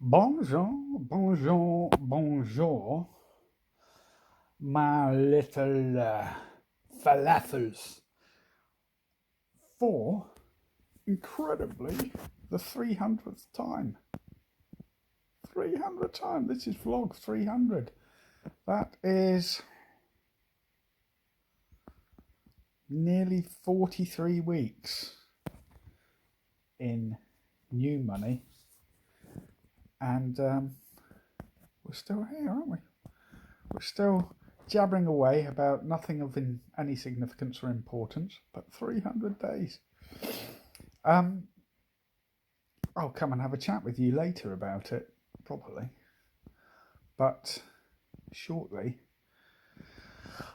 Bonjour, bonjour, bonjour, my little falafels. For, incredibly, the 300th time. 300th time. This is vlog 300. That is nearly 43 weeks in new money. And we're still here, aren't we? We're still jabbering away about nothing of any significance or importance, but 300 days. I'll come and have a chat with you later about it, probably. But shortly,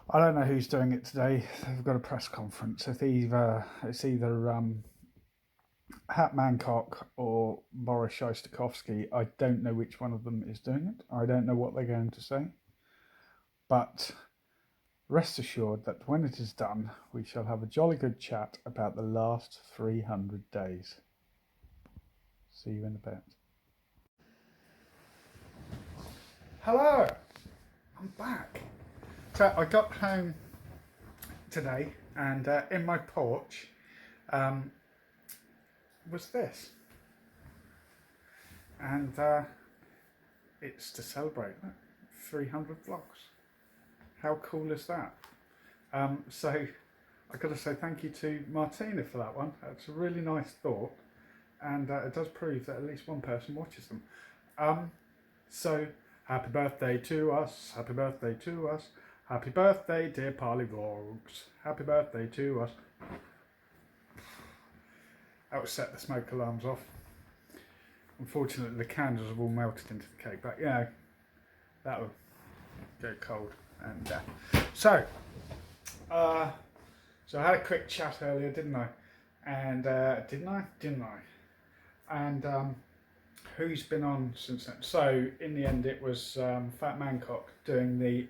I don't know who's doing it today. They've got a press conference. It's either Hat Mancock or Boris Shostakovsky. I don't know which one of them is doing it. I don't know what they're going to say. But rest assured that when it is done, we shall have a jolly good chat about the last 300 days. See you in a bit. Hello, I'm back. So I got home today and in my porch was this. And it's to celebrate 300 vlogs. How cool is that? So I've got to say thank you to Martina for that one. It's a really nice thought, and it does prove that at least one person watches them. So happy birthday to us, happy birthday to us, happy birthday dear Parley Vlogs, happy birthday to us. That would set the smoke alarms off. Unfortunately the candles have all melted into the cake, but yeah, that'll go cold. And so I had a quick chat earlier, didn't I? And didn't I? And who's been on since then? So in the end, it was Fat Mancock doing the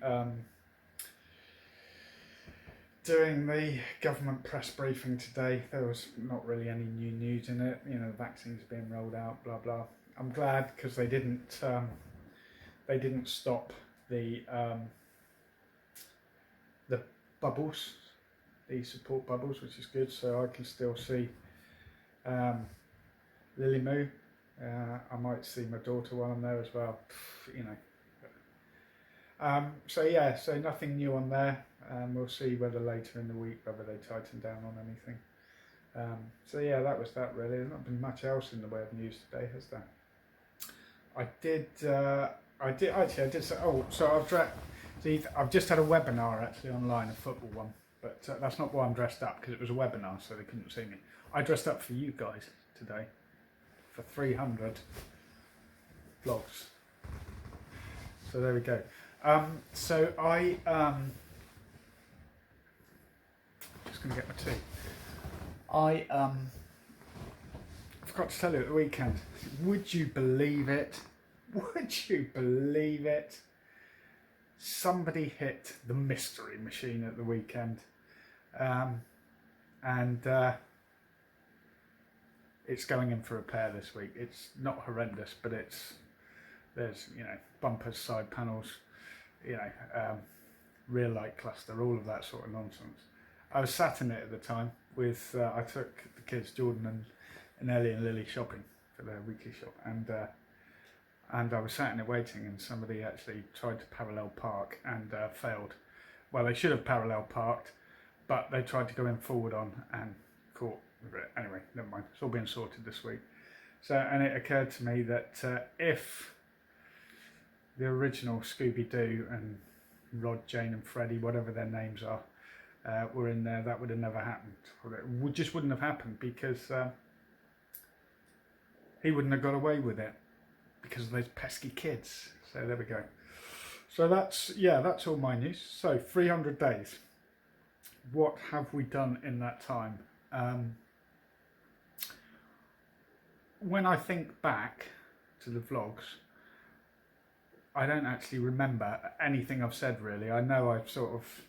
government press briefing today. There was not really any new news in it. You know, the vaccines being rolled out, blah blah. I'm glad because they didn't stop the bubbles, the support bubbles, which is good. So I can still see Lily Moo. I might see my daughter while I'm there as well. You know. So yeah, so nothing new on there. We'll see whether later in the week whether they tighten down on anything. So yeah, that was that really. There's not been much else in the way of news today, has there? I did say. Oh, so I've just had a webinar actually online, a football one, but that's not why I'm dressed up, because it was a webinar, so they couldn't see me. I dressed up for you guys today for 300 vlogs. So there we go. So I just gonna get my tea. I forgot to tell you at the weekend. Would you believe it? Would you believe it? Somebody hit the mystery machine at the weekend, and it's going in for repair this week. It's not horrendous, but there's bumpers, side panels, rear light cluster, all of that sort of nonsense. I was sat in it at the time with I took the kids Jordan and Ellie and Lily shopping for their weekly shop, and I was sat in it waiting, and somebody actually tried to parallel park and failed. Well, they should have parallel parked, but they tried to go in forward on and caught with it. Anyway, never mind. It's all being sorted this week. So, and it occurred to me that if the original Scooby-Doo and Rod, Jane and Freddie, whatever their names are, were in there, that would have never happened. Or it just wouldn't have happened because he wouldn't have got away with it because of those pesky kids. So there we go. So that's all my news. So 300 days. What have we done in that time? When I think back to the vlogs, I don't actually remember anything I've said really. I know I've sort of,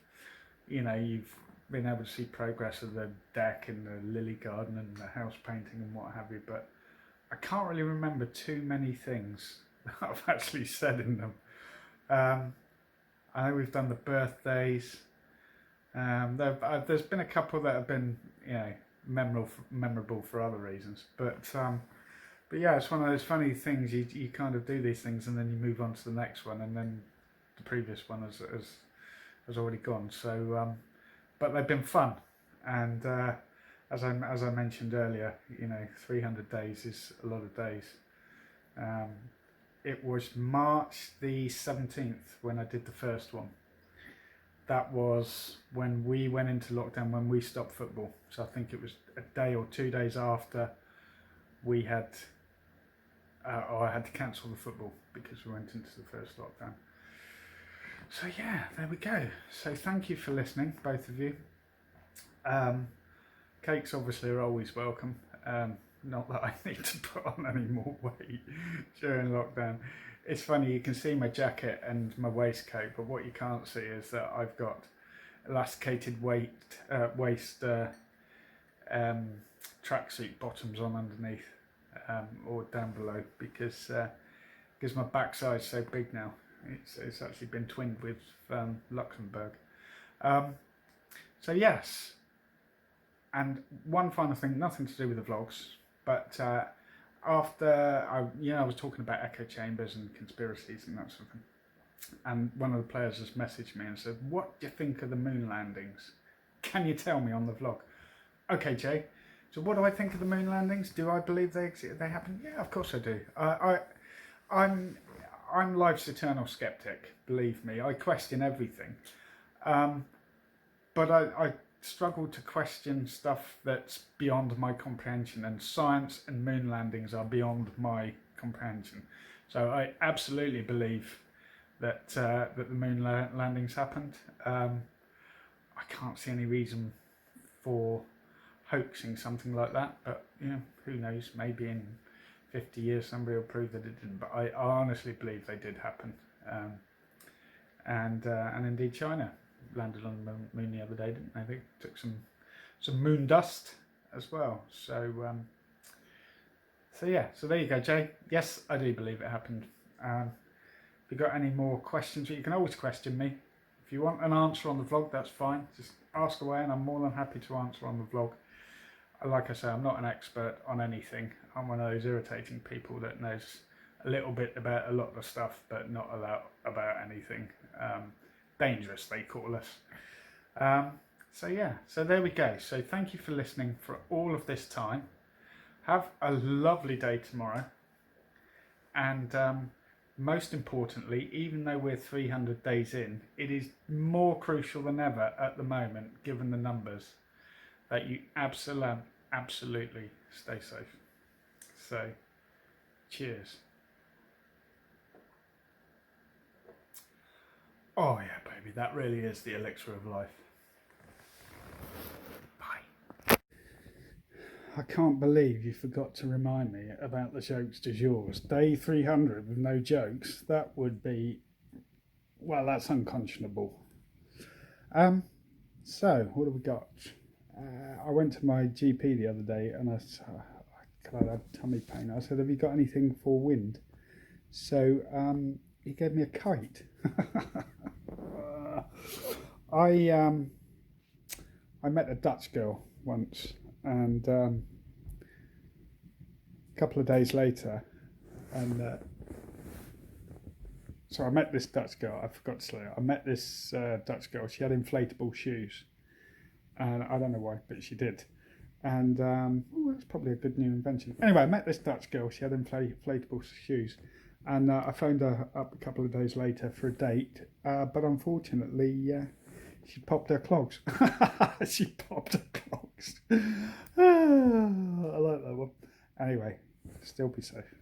you've been able to see progress of the deck and the lily garden and the house painting and what have you, but I can't really remember too many things that I've actually said in them. I know we've done the birthdays. There's been a couple that have been, memorable for other reasons. But yeah, it's one of those funny things. You kind of do these things and then you move on to the next one, and then the previous one has already gone. So, but they've been fun, and as I mentioned earlier, 300 days is a lot of days. It was March the 17th when I did the first one. That was when we went into lockdown, when we stopped football. So I think it was a day or 2 days after we had, or I had to cancel the football because we went into the first lockdown. So yeah, there we go. So thank you for listening, both of you. Cakes obviously are always welcome. Not that I need to put on any more weight during lockdown. It's funny, you can see my jacket and my waistcoat, but what you can't see is that I've got elasticated waist tracksuit bottoms on underneath, or down below, because my backside's so big now. It's actually been twinned with Luxembourg. So yes, and one final thing, nothing to do with the vlogs, but after I was talking about echo chambers and conspiracies and that sort of thing, and one of the players just messaged me and said, "What do you think of the moon landings? Can you tell me on the vlog?" Okay, Jay. So what do I think of the moon landings? Do I believe they happen? Yeah, of course I do. I'm life's eternal skeptic. Believe me, I question everything, but I struggle to question stuff that's beyond my comprehension, and science and moon landings are beyond my comprehension. So I absolutely believe that that the moon landings happened. I can't see any reason for hoaxing something like that, but who knows, maybe in 50 years somebody will prove that it didn't, but I honestly believe they did happen. And indeed China landed on the moon the other day, didn't they? They took some moon dust as well. So yeah, so there you go, Jay. Yes, I do believe it happened. If you've got any more questions, you can always question me. If you want an answer on the vlog, that's fine. Just ask away and I'm more than happy to answer on the vlog. Like I say, I'm not an expert on anything. I'm one of those irritating people that knows a little bit about a lot of stuff, but not a lot about anything. Dangerous, they call us. So yeah, so there we go. So thank you for listening for all of this time. Have a lovely day tomorrow. And most importantly, even though we're 300 days in, it is more crucial than ever at the moment, given the numbers, that you absolutely stay safe. So, cheers. Oh yeah, baby, that really is the elixir of life. Bye. I can't believe you forgot to remind me about the jokes du jour. Day 300 with no jokes. That would be, well, that's unconscionable. So, what have we got? I went to my GP the other day and I had tummy pain. I said, "Have you got anything for wind?" So he gave me a kite. I met a Dutch girl once, and a couple of days later, and so I met this Dutch girl. I forgot to say, I met this Dutch girl. She had inflatable shoes, and I don't know why, but she did. And that's probably a good new invention. Anyway, I met this Dutch girl. She had inflatable shoes, and I phoned her up a couple of days later for a date. But unfortunately, she popped her clogs. She popped her clogs. I like that one. Anyway, still be safe.